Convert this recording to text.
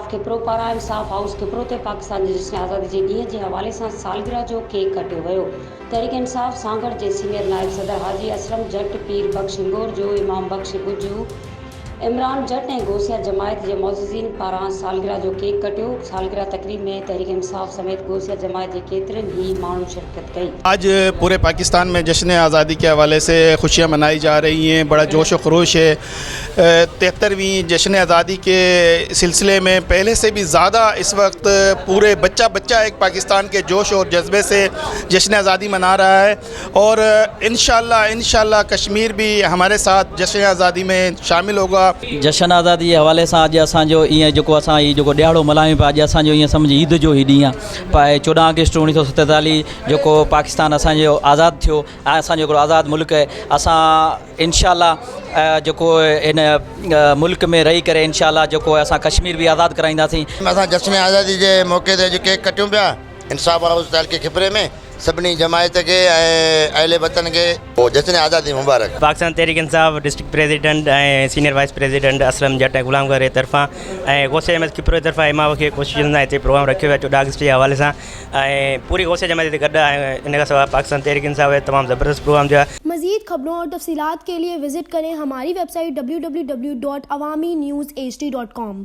इंसाफ के प्रो पारां इंसाफ हाउस के प्रो ते पाकिस्तान जे जश्न आज़ादी जे ॾींहं जे हवाले सां सालगिरह जो केक कटियो वियो। तहरीक इंसाफ सांगड़ जे सीनियर नायब सदर हाजी असलम जट, पीर बख्श इंगोर जो, इमाम बख्श गुजू, इमरान जट ऐं गोसिया जमायत जे मोअज़्ज़िज़ीन पारां सालगिरह जो केक कटियो। सालगिरह तकरीब में तहरीक इंसाफ समेत गोसिया जमायत जे केतिरनि ई माण्हुनि शिरकत कई। आज पूरे पाकिस्तान में जश्न आज़ादी के हवाले से खुशियाँ मनाई जा रही हैं, बड़ा जोश व खरोश है। 73वीं जश्न आज़ादी के सिलसिले में पहले से भी ज़्यादा इस वक्त पूरे बच्चा एक पाकिस्तान के जोश और जज्बे से जश्न आज़ादी मना रहा है और इंशाल्लाह कश्मीर भी हमारे साथ जश्न आज़ादी में शामिल होगा। जश्न आज़ादी के हवाले से अॼु असांजो ईअं जेको असां हीउ जेको ॾियारो मल्हायूं पिया, अॼु असांजो ईअं सम्झ ईद जो ई ॾींहुं आहे। पर 14 अगस्त 1947 जेको पाकिस्तान असांजो आज़ादु थियो, असांजो हिकिड़ो आज़ादु मुल्क आहे। असां इंशाल्लाह जेको इन मुल्क में रही करे इंशाल्लाह जेको असां कश्मीर भी आज़ादु कराईंदासीं। असां जश्न आज़ादी जे मौक़े ते अॼु केक कटियूं पिया इंसाफ हाउस तालके खिपरे में। सभिनी जमायत के अहले वतन के जश्न आज़ादी मुबारक। पाकिस्तान तहरीक इंसाफ डिस्ट्रिक्ट प्रेसिडेंट ऐं सीनियर वाइस प्रेसिडेंट असलम जट ऐं गुलाम गर तरफ़ां ऐं गोसिया जमायत खिपरे तरफ़ां इमाम खे कोशिशि कंदा हिते प्रोग्राम रखियो वियो 14 अगस्त जे हवाले सां ऐं पूरी गोसिया जमायत हिते गॾु आहे। इन खां सवाइ पाकिस्तान तहरीक इंसाफ है तमामु ज़बरदस्त प्रोग्राम जो आहे। मज़ीद खबरों और तफसीलात के लिए विजिट करें हमारी वेबसाइट www.awamiNewsHD.com।